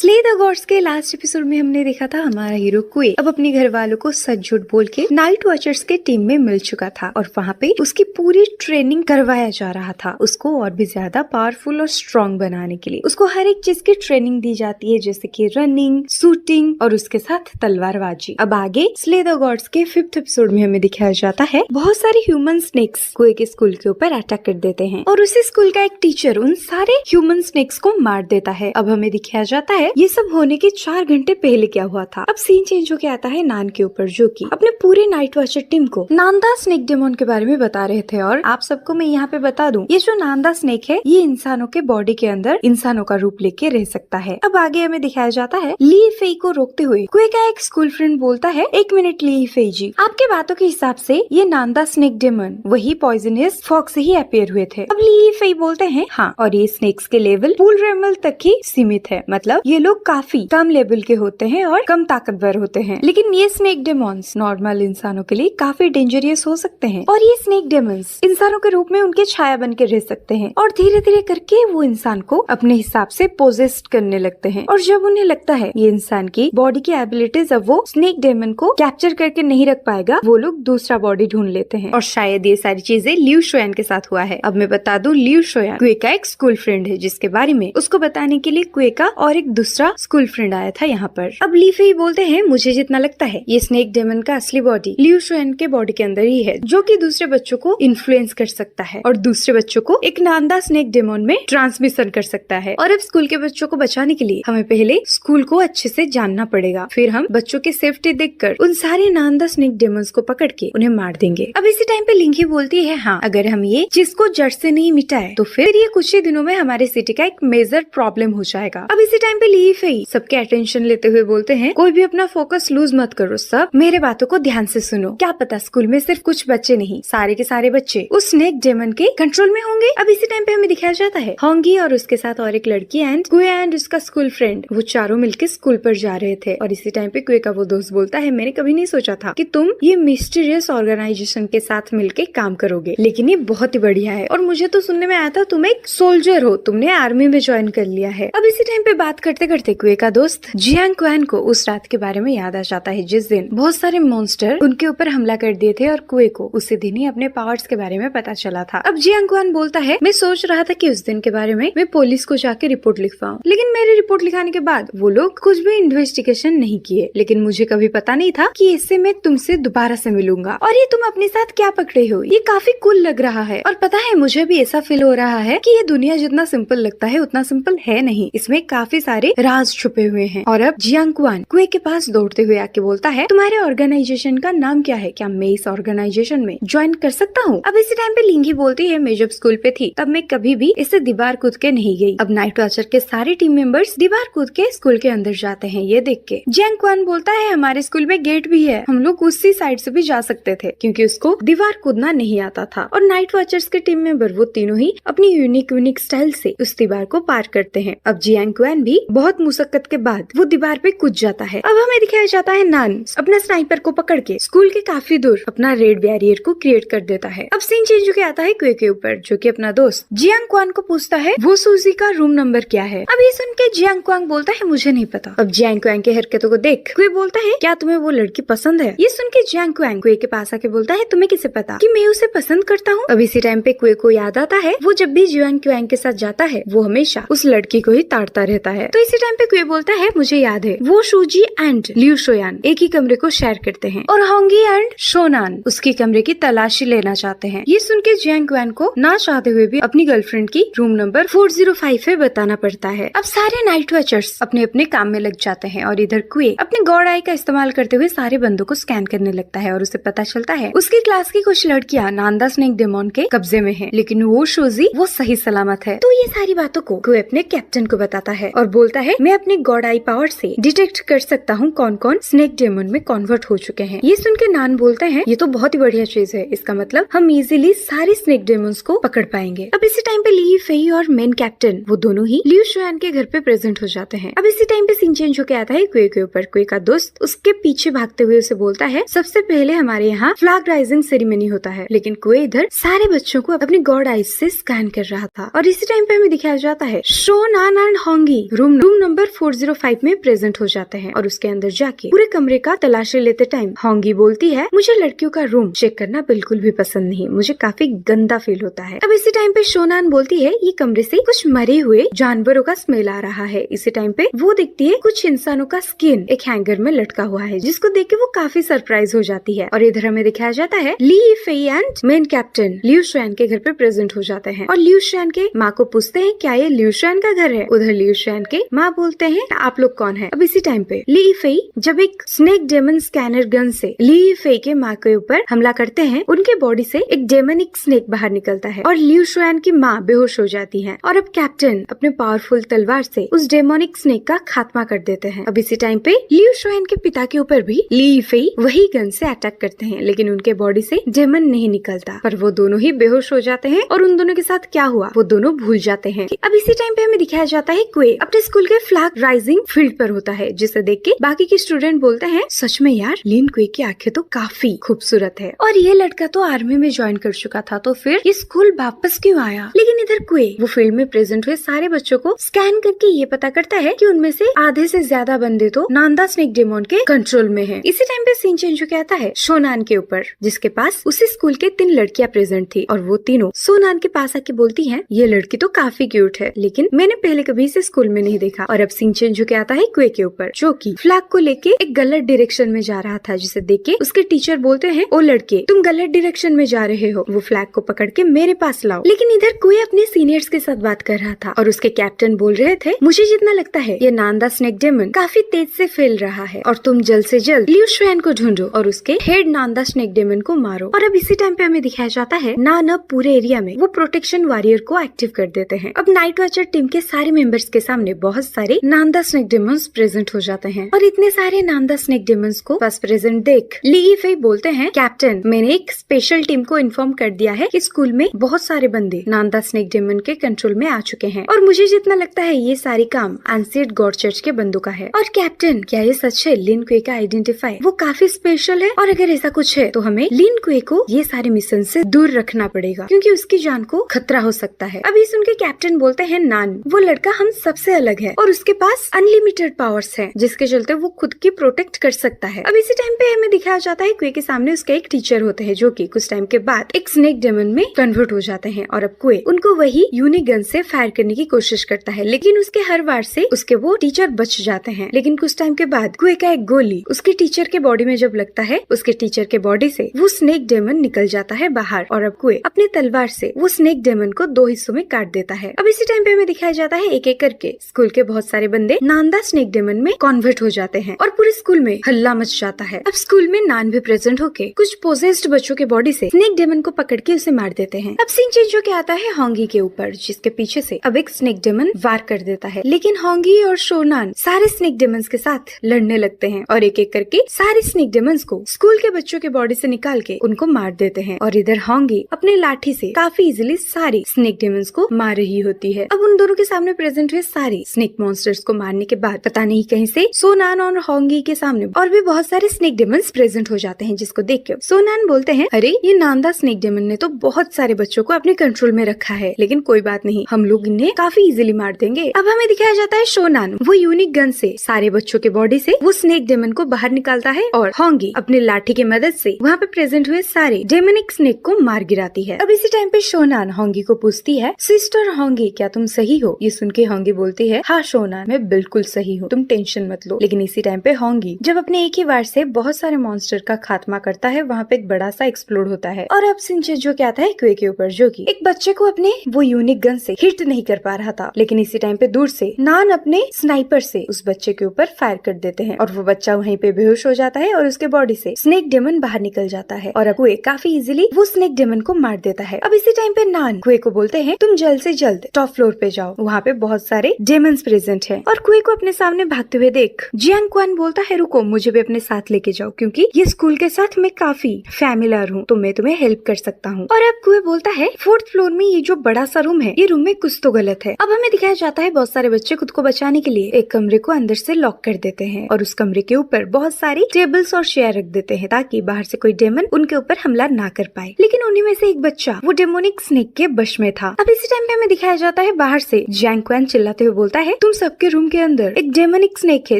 Slay the gods के last episode में हमने देखा था हमारा हीरो कुए अब अपने घर वालों को सच झूठ बोल के नाइट वॉचर्स के टीम में मिल चुका था और वहाँ पे उसकी पूरी ट्रेनिंग करवाया जा रहा था उसको और भी ज्यादा पावरफुल और स्ट्रॉन्ग बनाने के लिए। उसको हर एक चीज की ट्रेनिंग दी जाती है जैसे कि रनिंग, शूटिंग और उसके साथ तलवारबाजी। अब आगे स्ले द गॉड्स के 5th एपिसोड में हमें दिखाया जाता है बहुत सारे ह्यूमन स्नेक्स कुए के स्कूल के ऊपर अटैक कर देते हैं और उसी स्कूल का एक टीचर उन सारे ह्यूमन स्नेक्स को मार देता है। अब हमें दिखाया जाता है ये सब होने के 4 घंटे पहले क्या हुआ था। अब सीन चेंज होके आता है नान के ऊपर जो कि अपने पूरे नाइट वॉचर टीम को नांदा स्नेक डेमन के बारे में बता रहे थे। और आप सबको मैं यहाँ पे बता दूं ये जो नांदा स्नेक है ये इंसानों के बॉडी के अंदर इंसानों का रूप लेके रह सकता है। अब आगे हमें दिखाया जाता है ली फेई को रोकते हुए कुए का एक स्कूल फ्रेंड बोलता है 1 मिनट ली फेई जी, आपके बातों के हिसाब से ये नांदा स्नेक डेमन वही पॉइजनस फॉग से ही अपीयर हुए थे। अब ली फेई बोलते हैं हाँ, और ये स्नेक्स के लेवल पूल रेमल तक ही सीमित है, मतलब ये लोग काफी कम लेवल के होते हैं और कम ताकतवर होते हैं, लेकिन ये स्नेक डेमॉन्स नॉर्मल इंसानों के लिए काफी डेंजरियस हो सकते हैं और ये स्नेक डेमॉन्स इंसानों के रूप में उनके छाया बन के रह सकते हैं और धीरे धीरे करके वो इंसान को अपने हिसाब से पोजेस्ट करने लगते हैं। और जब उन्हें लगता है ये इंसान की बॉडी की एबिलिटीज अब वो स्नेक डेमन को कैप्चर करके नहीं रख पाएगा, वो लोग दूसरा बॉडी ढूंढ लेते हैं और शायद ये सारी चीजें लियू शोयान के साथ हुआ है। अब मैं बता दूं लियू शोयान कुए का एक स्कूल फ्रेंड है जिसके बारे में उसको बताने के लिए कुए का और एक दूसरा स्कूल फ्रेंड आया था यहाँ पर। अब ली फेई बोलते हैं मुझे जितना लगता है ये स्नेक डेमन का असली बॉडी लियू शोयान के बॉडी के अंदर ही है जो कि दूसरे बच्चों को इन्फ्लुएंस कर सकता है और दूसरे बच्चों को एक नांदा स्नेक डेमन में ट्रांसमिशन कर सकता है। और अब स्कूल के बच्चों को बचाने के लिए हमें पहले स्कूल को अच्छे से जानना पड़ेगा, फिर हम बच्चों की सेफ्टी देखकर उन सारे नांदा स्नेक डेमन्स को पकड़ के उन्हें मार देंगे। अब इसी टाइम पे लिंकी बोलती है हाँ, अगर हम ये चीज को जड़ से नहीं मिटाए तो फिर ये कुछ ही दिनों में हमारे सिटी का एक मेजर प्रॉब्लम हो जाएगा। अब इसी टाइम पे ली फेई सबके अटेंशन लेते हुए बोलते हैं कोई भी अपना फोकस लूज मत करो, सब मेरे बातों को ध्यान से सुनो। क्या पता स्कूल में सिर्फ कुछ बच्चे नहीं सारे के सारे बच्चे उस स्नेक डेमन के कंट्रोल में होंगे। अब इसी टाइम पे हमें दिखाया जाता है होंगी और उसके साथ और एक लड़की एंड कुए एंड उसका स्कूल फ्रेंड वो चारों मिलके स्कूल पर जा रहे थे। और इसी टाइम पे कुए का वो दोस्त बोलता है मैंने कभी नहीं सोचा था कि तुम ये मिस्टीरियस ऑर्गेनाइजेशन के साथ मिलके काम करोगे, लेकिन ये बहुत ही बढ़िया है और मुझे तो सुनने में आया था तुम एक सोल्जर हो, तुमने आर्मी में ज्वाइन कर लिया है। अब इसी टाइम पे बात करते करते कुए का दोस्त जियांग क्वान को उस रात के बारे में याद आ जाता है जिस दिन बहुत सारे मॉन्स्टर उनके ऊपर हमला कर दिए थे और कुए को उसी दिन ही अपने पावर्स के बारे में पता चला था। अब जियांग क्वान बोलता है मैं सोच रहा था कि उस दिन के बारे में मैं पुलिस को जाके रिपोर्ट लिखवाऊं, लेकिन मेरी रिपोर्ट लिखाने के बाद वो लोग कुछ भी इन्वेस्टिगेशन नहीं किए, लेकिन मुझे कभी पता नहीं था कि इससे मैं तुमसे दोबारा से मिलूंगा और ये तुम अपने साथ क्या पकड़े हो, ये काफी कूल लग रहा है। और पता है मुझे भी ऐसा फील हो रहा है कि ये दुनिया जितना सिंपल लगता है उतना सिंपल है नहीं, इसमें काफी सारे राज छुपे हुए हैं। और अब जियांग क्वान कुए के पास दौड़ते हुए आके बोलता है तुम्हारे ऑर्गेनाइजेशन का नाम क्या है, क्या मैं इस ऑर्गेनाइजेशन में ज्वाइन कर सकता हूँ। अब इसी टाइम पे लिंगी बोलती है मैं जब स्कूल पे थी तब मैं कभी भी इससे दीवार कूद के नहीं गई। अब नाइट वॉचर के सारे टीम मेंबर्स दीवार कूद के स्कूल के अंदर जाते हैं ये देख के। जियांग क्वान बोलता है हमारे स्कूल में गेट भी है, हम लोग उसी साइड से भी जा सकते थे क्योंकि उसको दीवार कूदना नहीं आता था। और नाइट वॉचर्स के टीम मेंबर वो तीनों ही अपनी यूनिक स्टाइल से उस दीवार को पार करते हैं। अब जियांग क्वान भी बहुत मुशक्कत के बाद वो दीवार पे कूद जाता है। अब हमें दिखाया जाता है नान अपना स्नाइपर को पकड़ के स्कूल के काफी दूर अपना रेड बैरियर को क्रिएट कर देता है। अब सीन चेंज होके आता है कुए के ऊपर जो कि अपना दोस्त जियांग क्वान को पूछता है वो सूजी का रूम नंबर क्या है। अब ये सुन के जियांग क्वान बोलता है मुझे नहीं पता। अब जियांग क्वान की हरकतों को देख कुए बोलता है क्या तुम्हें वो लड़की पसंद है। ये सुन के जियांग क्वान कुए के पास आके बोलता है तुम्हें किसे पता कि मैं उसे पसंद करता हूँ। अब इसी टाइम पे कुए को याद आता है वो जब भी जियांग क्वान के साथ जाता है वो हमेशा उस लड़की को ही ताड़ता रहता है। तो इसी टाइम पे कुए बोलता है मुझे याद है वो शूजी एंड लियू शोयान एक ही कमरे को शेयर करते हैं और होंगी एंड शोनान उसके कमरे की तलाशी लेना चाहते हैं। ये सुन के जियांग क्वान को ना चाहते हुए भी अपनी गर्लफ्रेंड की रूम नंबर 405 पे बताना पड़ता है। अब सारे नाइट वॉचर्स अपने अपने काम में लग जाते हैं और इधर कुए अपने गॉड आई का इस्तेमाल करते हुए सारे बंदों को स्कैन करने लगता है और उसे पता चलता है उसकी क्लास की कुछ लड़कियां नांदा स्नेक डेमन के कब्जे में है, लेकिन वो शूजी वो सही सलामत है। तो ये सारी बातों को कुए अपने कैप्टन को बताता है और बोलता है मैं अपनी गॉड आई पावर से डिटेक्ट कर सकता हूँ कौन कौन स्नेक डेमन में कन्वर्ट हो चुके हैं। ये सुन के नान बोलते हैं ये तो बहुत ही बढ़िया चीज है, इसका मतलब हम इजीली सारे स्नेक डेमन्स को पकड़ पाएंगे। अब इसी टाइम पे ली फेई और मेन कैप्टन वो दोनों ही लियू शोयान के घर पे प्रेजेंट हो जाते हैं। अब इसी टाइम पे सीन चेंज होके आता है कुए के ऊपर। कुए का दोस्त उसके पीछे भागते हुए उसे बोलता है सबसे पहले हमारे यहाँ फ्लैग राइजिंग सेरेमनी होता है, लेकिन कुए इधर सारे बच्चों को अपनी गॉड आइज से स्कैन कर रहा था। और इसी टाइम पे हमें दिखाया जाता है शोनान एंड होंगी रूम रूम नंबर 405 में प्रेजेंट हो जाते हैं और उसके अंदर जाके पूरे कमरे का तलाशी लेते टाइम होंगी बोलती है, मुझे लड़कियों का रूम चेक करना बिल्कुल भी पसंद नहीं, मुझे काफी गंदा फील होता है। अब इसी टाइम पे शोनान बोलती है, ये कमरे से कुछ मरे हुए जानवरों का स्मेल आ रहा है। इसी टाइम पे वो देखती है कुछ इंसानों का स्किन एक हैंगर में लटका हुआ है, जिसको देख के वो काफी सरप्राइज हो जाती है। और इधर हमें दिखाया जाता है Li Fei and main captain Liu Xuan के घर पे प्रेजेंट हो जाते हैं और लियू शुआन के माँ को पूछते हैं, क्या ये लियू शुआन का घर है? उधर लियू शुआन के माँ बोलते हैं, आप लोग कौन है? अब इसी टाइम पे ली फेई जब एक स्नेक डेमन स्कैनर गन से ली फेई के माँ के ऊपर हमला करते हैं, उनके बॉडी से एक डेमनिक स्नेक बाहर निकलता है और लियू शुआन की माँ बेहोश हो जाती है। और अब कैप्टन अपने पावरफुल तलवार से उस डेमोनिक स्नेक का खात्मा कर देते हैं। अब इसी टाइम पे लियू शुआन के पिता के ऊपर भी ली फेई वही गन से अटैक करते हैं, लेकिन उनके बॉडी से डेमन नहीं निकलता, पर वो दोनों ही बेहोश हो जाते हैं और उन दोनों के साथ क्या हुआ वो दोनों भूल जाते हैं। अब इसी टाइम पे हमें दिखाया जाता है क्वे अपने स्कूल के फ्लैग राइजिंग फील्ड पर होता है, जिसे देख के बाकी के स्टूडेंट बोलते हैं, सच में यार लिन क्वे की आंखें तो काफी खूबसूरत है और ये लड़का तो आर्मी में ज्वाइन कर चुका था, तो फिर ये स्कूल वापस क्यों आया? लेकिन इधर क्वे वो फील्ड में प्रेजेंट हुए सारे बच्चों को स्कैन करके ये पता करता है कि उनमें से आधे से ज्यादा बंदे तो नांदा स्नेक डेमन के कंट्रोल में हैं। इसी टाइम पे सीन चेंज होके आता है शोनान के ऊपर, जिसके पास उसी स्कूल के 3 लड़कियां प्रेजेंट थी और वो तीनों सोनान के पास आके बोलती हैं, ये लड़की तो काफी क्यूट है, लेकिन मैंने पहले कभी इसे स्कूल में नहीं देखा। और अब सीन चेंज होके आता है क्वे के ऊपर, जो कि फ्लैग को लेके एक गलत डायरेक्शन में जा रहा था, जिसे देख के उसके टीचर बोलते हैं, ओ लड़के तुम गलत डायरेक्शन में जा रहे हो, वो फ्लैग को पकड़ के मेरे पास लाओ। लेकिन इधर क्वे अपने सीनियर्स के साथ बात कर रहा था और उसके कैप्टन बोल रहे थे, मुझे जितना लगता है ये नांदा स्नेक डेमन काफी तेज से फैल रहा है और तुम जल्द से जल्द लियू शुआन को ढूंढो और उसके हेड नांदा स्नेक डेमन को मारो। और अब इसी टाइम पे हमें दिखाया जाता है नान पूरे एरिया में वो प्रोटेक्शन वॉरियर को एक्टिव कर देते हैं। अब नाइट वॉचर टीम के सारे मेंबर्स के सामने बहुत सारे नांदा स्नेक डेमन्स प्रेजेंट हो जाते हैं और इतने सारे नांदा स्नेक डेमन्स को बस प्रेजेंट देख ली फेई बोलते हैं, कैप्टन मैंने एक स्पेशल टीम को इन्फॉर्म कर दिया है कि स्कूल में बहुत सारे बंदे नांदा स्नेक डेमन के कंट्रोल में आ चुके हैं और मुझे जितना लगता है ये सारी काम एंसियट गॉड चर्च के बंदों का है। और कैप्टन क्या ये सच है? लिन क्वे का आइडेंटिफाई वो काफी स्पेशल है और अगर ऐसा कुछ है तो हमें लिन क्वे को ये सारे मिशन से दूर रखना पड़ेगा, क्योंकि उसकी जान को खतरा हो सकता है। अभी सुन के कैप्टन बोलते हैं, नान वो लड़का हम सबसे अलग है और उसके पास अनलिमिटेड पावर्स है, जिसके चलते वो खुद की प्रोटेक्ट कर सकता है। अब इसी टाइम पे हमें दिखाया जाता है क्वे के सामने उसका एक टीचर होते हैं, जो कि कुछ टाइम के बाद एक स्नेक डेमन में कन्वर्ट हो जाते हैं और अब क्वे उनको वही यूनिक गन से फायर करने की कोशिश करता है, लेकिन उसके हर वार से उसके वो टीचर बच जाते हैं। लेकिन कुछ टाइम के बाद क्वे का एक गोली उसके टीचर के बॉडी में जब लगता है, उसके टीचर के बॉडी से वो स्नेक डेमन निकल जाता है बाहर और अब क्वे अपने तलवार से वो स्नेक डेमन को 2 हिस्सों में काट देता है। अब इसी टाइम पे हमें दिखाया जाता है एक एक करके स्कूल के बहुत सारे बंदे नांदा स्नेक डेमन में कन्वर्ट हो जाते हैं और पूरे स्कूल में हल्ला मच जाता है। अब स्कूल में नान भी प्रेजेंट होके कुछ पोजेस्ड बच्चों के बॉडी से स्नेक डेमन को पकड़ के उसे मार देते हैं। अब सीन चेंज होके आता है होंगी के ऊपर, जिसके पीछे से अब एक स्नेक डेमन वार कर देता है, लेकिन होंगी और शोनान सारे स्नेक डेमन्स के साथ लड़ने लगते हैं और एक एक करके सारे स्नेक डेमन्स को स्कूल के बच्चों के बॉडी से निकाल के उनको मार देते हैं। और इधर होंगी अपने लाठी से काफी इजीली सारी स्नेक डेमन्स को मार रही होती है। अब उन दोनों के सामने प्रेजेंट हुए सारे स्नेक मॉन्स्टर्स को मारने के बाद पता नहीं कहीं से सोनान और होंगी के सामने और भी बहुत सारे स्नेक डेमन्स प्रेजेंट हो जाते हैं, जिसको देख के सोनान बोलते हैं, अरे ये नांदा स्नेक डेमन ने तो बहुत सारे बच्चों को अपने कंट्रोल में रखा है, लेकिन कोई बात नहीं, हम लोग इन्हें काफी इजीली मार देंगे। अब हमें दिखाया जाता है शोनान वो यूनिक गन से सारे बच्चों के बॉडी से वो स्नेक डेमन को बाहर निकालता है और होंगी अपने लाठी की मदद से वहाँ पे प्रेजेंट हुए सारे डेमनिक स्नेक को मार गिराती है। अब इसी टाइम पे शोनान होंगी को पूछती है, सिस्टर होंगी क्या तुम सही हो? ये सुन के होंगी बोलती है, हाँ शोनान मैं बिल्कुल सही हूँ, तुम टेंशन मत लो। लेकिन इसी टाइम पे होंगी जब अपने एक ही वार से बहुत सारे मॉन्स्टर का खात्मा करता है, वहाँ पे एक बड़ा सा एक्सप्लोड होता है और अब सिंचे जो क्या आता है क्वे के ऊपर, जो कि एक बच्चे को अपने वो यूनिक गन से हिट नहीं कर पा रहा था। लेकिन इसी टाइम पे दूर से नान अपने स्नाइपर से उस बच्चे के ऊपर फायर कर देते हैं और वो बच्चा वहीं पे बेहोश हो जाता है और उसके बॉडी से स्नेक डेमन बाहर निकल जाता है और अब क्वे काफी इजीली वो स्नेक डेमन को मार देता है। अब इसी टाइम पे नान क्वे को बोलते हैं, तुम जल्द से जल्द टॉप फ्लोर पे जाओ, वहाँ पे बहुत सारे डेमन्स प्रेजेंट हैं। और क्वे को अपने सामने भागते हुए देख जियांग क्वान बोलता है, रुको मुझे भी अपने साथ लेके जाओ, क्योंकि ये स्कूल के साथ मैं काफी फैमिलियर हूँ, तो मैं तुम्हें हेल्प कर सकता हूँ। और अब क्वे बोलता है, 4th फ्लोर में ये जो बड़ा सा रूम है, ये रूम में कुछ तो गलत है। अब हमें दिखाया जाता है बहुत सारे बच्चे खुद को बचाने के लिए एक कमरे को अंदर से लॉक कर देते हैं और उस कमरे के ऊपर बहुत सारी टेबल्स और चेयर रख देते हैं ताकि बाहर से कोई डेमन उनके ऊपर हमला ना कर पाए। लेकिन उन्हीं में से एक बच्चा वो डेमोनिक स्नेक के वश में था। अब इसी टाइम पे हमें दिखाया जाता है बाहर से जियांग क्वान चिल्लाते हुए बोलता है, तुम सबके रूम के अंदर एक डेमोनिक स्नेक है,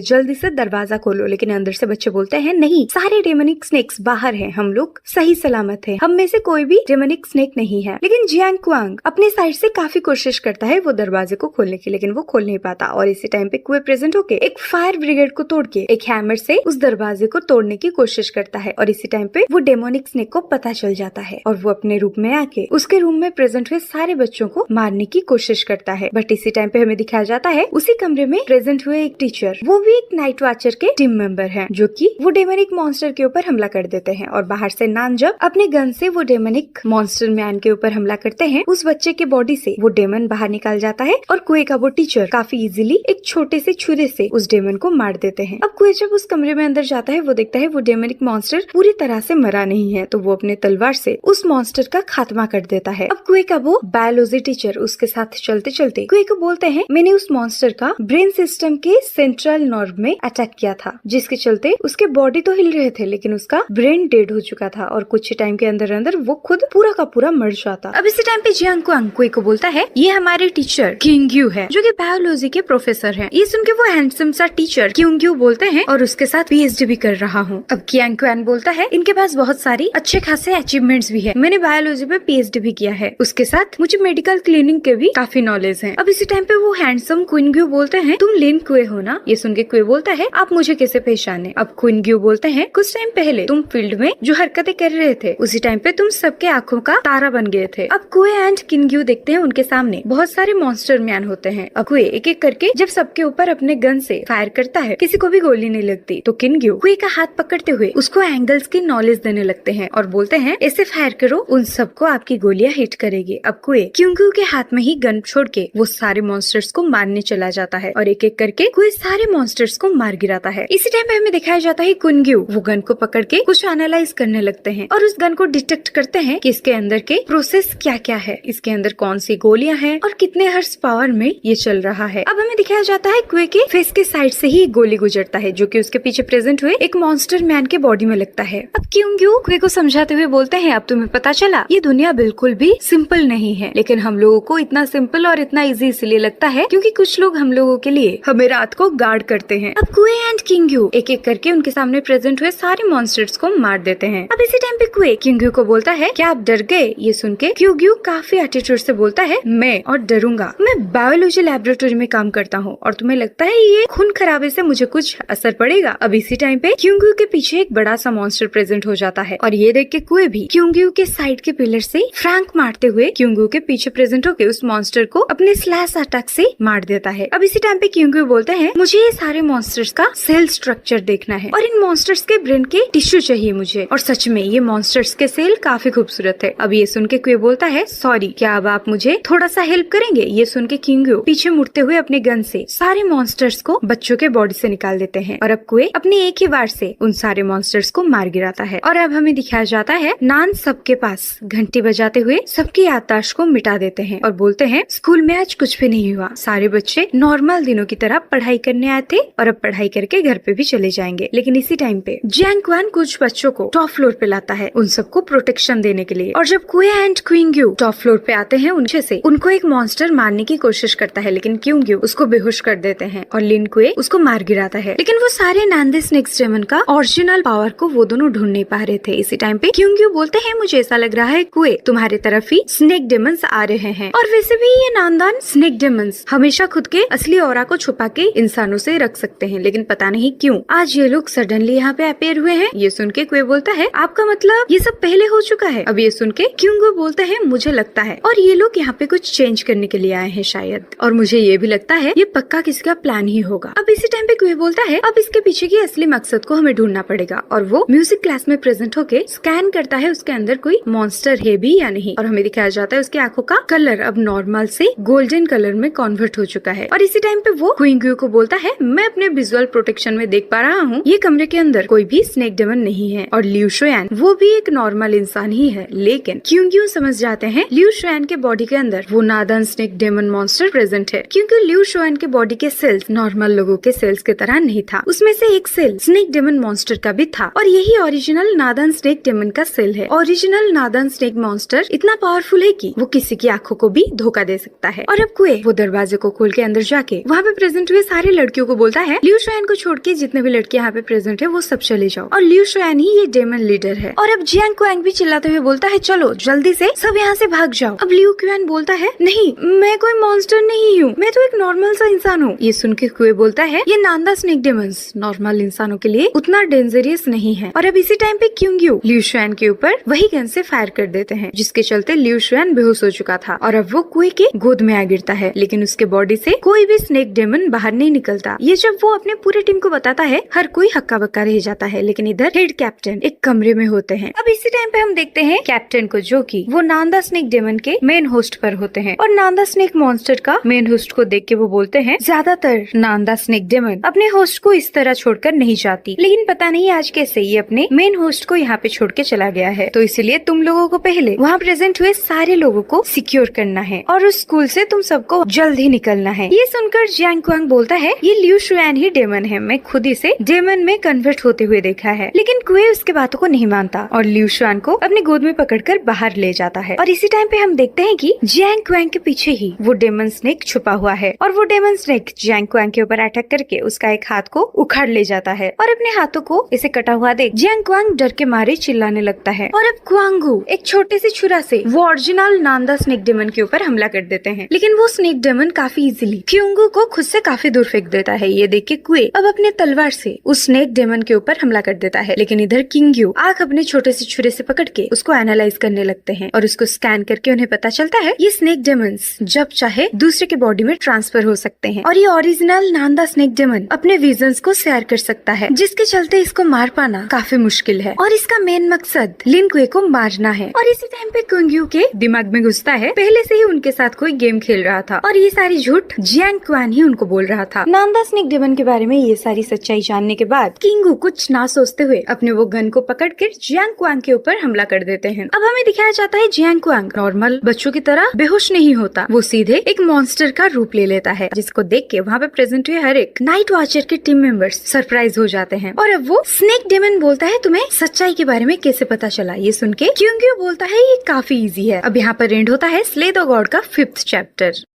जल्दी से दरवाजा खोलो। लेकिन अंदर से बच्चे बोलते हैं नहीं, सारे डेमोनिक स्नेक्स बाहर हैं, हम लोग सही सलामत हैं, हम में से कोई भी डेमोनिक स्नेक नहीं है। लेकिन जियांग क्वांग अपने साइड से काफी कोशिश करता है वो दरवाजे को खोलने की, लेकिन वो खोल नहीं पाता। और इसी टाइम पे कुए प्रेजेंट होके एक फायर ब्रिगेड को तोड़ के एक हैमर से उस दरवाजे को तोड़ने की कोशिश करता है। और इसी टाइम पे वो डेमोनिक स्नेक को पता चल जाता है और वो अपने रूम में आके उसके रूम में प्रेजेंट हुए सारे बच्चों को मारने की कोशिश करता है। बट इसी टाइम पे हमें दिखाया जाता है उसी कमरे में प्रेजेंट हुए एक टीचर, वो भी एक नाइट वॉचर के टीम मेंबर हैं, जो कि वो डेमोनिक मॉन्स्टर के ऊपर हमला कर देते हैं। और बाहर से नान जब अपने गन से वो डेमोनिक मॉन्स्टर मैन के ऊपर हमला करते हैं, उस बच्चे के बॉडी से वो डेमन बाहर निकाल जाता है और कुए का वो टीचर काफी इजीली एक छोटे से छुरे से उस डेमन को मार देते हैं। अब कुए जब उस कमरे में अंदर जाता है, वो देखता है वो डेमोनिक मॉन्स्टर पूरी तरह से मरा नहीं है, तो वो अपने तलवार से उस मॉन्स्टर का खात्मा कर देता है। अब कुए का वो बायोलॉजी टीचर उसके साथ चलते चलते कुए को बोलते हैं मैंने उस मॉन्स्टर का ब्रेन सिस्टम के सेंट्रल नर्व में अटैक किया था, जिसके चलते उसके बॉडी तो हिल रहे थे लेकिन उसका ब्रेन डेड हो चुका था और कुछ ही टाइम के अंदर अंदर वो खुद पूरा का पूरा मर जाता। अब इसी टाइम पे जियांग क्वांग कुए को बोलता है ये हमारे टीचर किंगयू है, जो कि बायोलॉजी के प्रोफेसर हैं। ये सुन के वो हैंडसम सा टीचर किंगयू बोलते हैं और उसके साथ पीएचडी भी कर रहा हूँ। अब जियांग क्वांग बोलता है इनके पास बहुत सारी अच्छे खासे अचीवमेंट्स भी है, मैंने बायोलॉजी में पीएचडी भी किया है, उसके साथ मुझे मेडिकल क्लीनिंग के भी काफी नॉलेज है। अब इसी टाइम पे वो हैंडसम क्विंगयू बोलते हैं तुम लिन कुए हो ना। ये सुन के कुए बोलता है आप मुझे कैसे पहचाने। अब क्विंगयू बोलते हैं कुछ टाइम पहले तुम फील्ड में जो हरकतें कर रहे थे, उसी टाइम पे तुम सबके आंखों का तारा बन गए थे। अब कुए एंड किंगयू देखते हैं उनके सामने बहुत सारे मॉन्स्टर मैन होते हैं। अब कुए एक एक करके जब सबके ऊपर अपने गन से फायर करता है, किसी को भी गोली नहीं लगती, तो किंगयू कुए का हाथ पकड़ते हुए उसको एंगल्स की नॉलेज देने लगते हैं और बोलते हैं ऐसे फायर करो उन सबको आपकी गोलियां हिट करेगी। अब कुए किंगयू के हाथ में ही गन छोड़ के वो सारे मॉन्स्टर्स को मारने चला जाता है और एक एक करके कुए सारे मॉन्स्टर्स को मार गिराता है। इसी टाइम पे हमें दिखाया जाता है किंगयू वो गन को पकड़ के कुछ एनालाइज करने लगते हैं और उस गन को डिटेक्ट करते हैं कि इसके अंदर के प्रोसेस क्या क्या है, इसके अंदर कौन सी गोलियां हैं और कितने हर्ट्ज पावर में ये चल रहा है। अब हमें दिखाया जाता है कुए के फेस के साइड से ही गोली गुजरता है, जो कि उसके पीछे प्रेजेंट हुए एक मॉन्स्टर मैन के बॉडी में लगता है। अब किंगयू कुए को समझाते हुए बोलते हैं अब तुम्हें पता चला ये दुनिया बिल्कुल भी सिंपल नहीं है, लेकिन हम लोगों को इतना सिंपल और इतना इजी इसलिए लगता है क्योंकि कुछ लोग हम लोगों के लिए हमें रात को गार्ड करते हैं। अब कुए एंड किंगयू एक एक करके उनके सामने प्रेजेंट हुए सारे मॉन्स्टर्स को मार देते हैं। अब इसी टाइम पे कुए किंगयू को बोलता है क्या आप डर गए। ये सुन के किंगयू काफी एटीट्यूड से बोलता है मैं और डरूंगा, मैं बायोलॉजी लैबोरेटरी में काम करता हूँ और तुम्हें लगता है ये खून खराबे से मुझे कुछ असर पड़ेगा। अब इसी टाइम पे किंगयू के पीछे एक बड़ा सा मॉन्स्टर प्रेजेंट हो जाता है और ये देख के कुए भी किंगयू के साइड के पिलर से फ्रैंक मारते हुए किंगयू के पीछे प्रेजेंट होकर उस मॉन्स्टर को अपने स्लैश अटैक से मार देता है। अब इसी टाइम पे किंगयू बोलते हैं मुझे ये सारे मॉन्स्टर्स का सेल स्ट्रक्चर देखना है और इन मॉन्स्टर्स के ब्रेन के टिश्यू चाहिए मुझे, और सच में ये मॉन्स्टर्स के सेल काफी खूबसूरत है। अब ये सुन के कुए बोलता है सॉरी, क्या अब आप मुझे थोड़ा सा हेल्प करेंगे। ये सुन के किंगयू पीछे मुड़ते हुए अपने गन से सारे मॉन्स्टर्स को बच्चों के बॉडी से निकाल देते हैं और अब कुए अपने एक ही वार से उन सारे मॉन्स्टर्स को मार गिराता है। और अब हमें दिखाया जाता है नान सबके पास घंटी बजाते हुए सबकी याददाश्त को मिटा देते हैं और बोलते हैं स्कूल में आज कुछ भी नहीं हुआ, सारे बच्चे नॉर्मल दिनों की तरह पढ़ाई करने आए थे और अब पढ़ाई करके घर पे भी चले जाएंगे। लेकिन इसी टाइम पे जियांग क्वान कुछ बच्चों को टॉप फ्लोर पे लाता है उन सबको प्रोटेक्शन देने के लिए, और जब कुए एंड किंगयू टॉप फ्लोर पे आते हैं उनसे से उनको एक मॉन्स्टर मारने की कोशिश करता है, लेकिन किंगयू उसको बेहोश कर देते हैं और लिन कुए उसको मार गिराता है। लेकिन वो सारे नांदे स्नेक्स डेमन का ओरिजिनल पावर को वो दोनों ढूंढ नहीं पा रहे थे। इसी टाइम पे किंगयू बोलते हैं मुझे ऐसा लग रहा है कुए तुम्हारे तरफ ही स्नेक डेमन्स आ रहे हैं, और वैसे भी ये नानदान स्नेक डेमन्स हमेशा खुद के असली ऑरा को छुपा के इंसानों से रख सकते हैं, लेकिन पता नहीं क्यों आज ये लोग सडनली यहाँ पे अपेयर हुए हैं। ये सुन के कुए बोलता है आपका मतलब ये सब पहले हो चुका है। अब ये सुन के किंगयू बोलते हैं मुझे लगता है, और ये लोग यहाँ पे कुछ चेंज करने के लिए आए हैं शायद, और मुझे ये भी लगता है ये पक्का किसी का प्लान ही होगा। अब इसी टाइम पे कुए बोलता है अब इसके पीछे की असली मकसद को हमें ढूंढना पड़ेगा, और वो म्यूजिक क्लास में प्रेजेंट होके स्कैन करता है उसके अंदर कोई मॉन्स्टर है भी या नहीं, और हमें दिखाया जाता है उसकी आंखों का कलर अब नॉर्मल से गोल्डन कलर में कन्वर्ट हो चुका है। और इसी टाइम पे वो किंगयू को बोलता है मैं अपने विजुअल प्रोटेक्शन में देख पा रहा हूँ ये कमरे के अंदर कोई भी स्नेक डेमन नहीं है, और लिu शुआन वो भी एक नॉर्मल इंसान ही है। लेकिन किंगयू समझ जाते हैं लिu शुआन के बॉडी के अंदर वो नादान स्नेक डेमन मॉन्स्टर प्रेजेंट है, क्योंकि लिu शुआन के बॉडी के सेल्स नॉर्मल लोगों के सेल्स की तरह नहीं था, उसमें से एक सेल स्नेक डेमन मॉन्स्टर का भी था, और यही ओरिजिनल नादान स्नेक डेमन का सेल है। ओरिजिनल नादान स्नेक मॉन्स्टर इतना पावरफुल है कि वो किसी की आंखों को भी धोखा दे सकता है। और अब कुए वो दरवाजे को खोल के के अंदर जाके वहाँ पे प्रेजेंट हुए सारे लड़कियों को बोलता है लियू शुआन को छोड़ के जितने भी लड़के यहाँ पे प्रेजेंट है वो सब चले जाओ, और लियू शुआन ही ये डेमन लीडर है। और अब जियांग क्वांग भी चिल्लाते हुए बोलता है चलो जल्दी से सब यहाँ से भाग जाओ। अब लियू क्वान बोलता है नहीं, मैं कोई मॉन्स्टर नहीं हूँ, मैं तो एक नॉर्मल सा इंसान हूँ। ये सुन के कुए बोलता है ये नांदा स्नेक डेमंस नॉर्मल इंसानों के लिए उतना डेंजरियस नहीं है। और अब इसी टाइम पे क्योंग्यू लियू शुआन के ऊपर वही गन से फायर कर देते हैं, जिसके चलते लियू शुआन बेहोश हो चुका था और अब वो कुए के गोद में आ गिरता है, लेकिन उसके बॉडी से कोई भी स्नेक डेमन बाहर नहीं निकलता। ये जब वो अपने पूरे टीम को बताता है हर कोई हक्का बक्का रह जाता है, लेकिन इधर हेड कैप्टन एक कमरे में होते हैं। अब इसी टाइम पे हम देखते हैं कैप्टन को, जो कि वो नांदा स्नेक डेमन के मेन होस्ट पर होते हैं, और नांदा स्नेक मॉन्स्टर का मेन होस्ट को देख के वो बोलते हैं ज्यादातर नांदा स्नेक डेमन अपने होस्ट को इस तरह छोड़कर नहीं जाती, लेकिन पता नहीं आज कैसे ये अपने मेन होस्ट को यहाँ पे छोड़ के चला गया है, तो इसलिए तुम लोगों को पहले वहाँ प्रेजेंट हुए सारे लोगों को सिक्योर करना है और उस स्कूल से तुम सबको जल्द ही निकलना है। ये सुनकर जियांग क्वांग बोलता है ये लियू शुआन ही डेमन है, मैं खुद इसे डेमन में कन्वर्ट होते हुए देखा है। लेकिन कुए उसके बातों को नहीं मानता और लियू शुआन को अपने गोद में पकड़कर बाहर ले जाता है। और इसी टाइम पे हम देखते हैं कि जियांग क्वांग के पीछे ही वो डेमन स्नेक छुपा हुआ है, और वो डेमन स्नेक जियांग क्वांग के ऊपर अटैक करके उसका एक हाथ को उखाड़ ले जाता है, और अपने हाथों को इसे कटा हुआ देख जियांग क्वांग डर के मारे चिल्लाने लगता है। और अब क्वांगू एक छोटे से छुरा से वो ओरिजिनल नांदा स्नेक डेमन के ऊपर हमला कर देते हैं, लेकिन वो स्नेक डेमन काफी इजीली क्योंगू को खुद से काफी दूर फेंक देता है। ये देख के कुए अब अपने तलवार से उस स्नेक डेमन के ऊपर हमला कर देता है, लेकिन इधर किंग्यू आंख अपने छोटे से छुरे से पकड़ के उसको एनालाइज करने लगते हैं, और उसको स्कैन करके उन्हें पता चलता है ये स्नेक डेमन्स जब चाहे दूसरे के बॉडी में ट्रांसफर हो सकते हैं, और ये ओरिजिनल नांदा स्नेक डेमन अपने विजन्स को शेयर कर सकता है, जिसके चलते इसको मार पाना काफी मुश्किल है, और इसका मेन मकसद लिन कुए को मारना है। और इसी टाइम पे किंग्यू के दिमाग में घुसता है पहले से ही उनके साथ कोई गेम खेल रहा था, और ये सारी झूठ जियांग क्वान ही उनको बोल रहा था। नांदा स्नेक डेमन के बारे में ये सारी सच्चाई जानने के बाद किंगू कुछ ना सोचते हुए अपने वो गन को पकड़कर जियांग क्वांग के ऊपर हमला कर देते हैं। अब हमें दिखाया जाता है जियांग क्वांग नॉर्मल बच्चों की तरह बेहोश नहीं होता, वो सीधे एक मॉन्स्टर का रूप ले लेता है, जिसको देख के वहाँ पे प्रेजेंट हुए हर एक नाइट वॉचर के टीम मेंबर्स सरप्राइज हो जाते हैं। और अब वो स्नेक डेमन बोलता है तुम्हें सच्चाई के बारे में कैसे पता चला। ये सुन के किंग्यू बोलता है ये काफी इजी है। अब यहाँ पर एंड होता है स्ले द गॉड का 5th चैप्टर।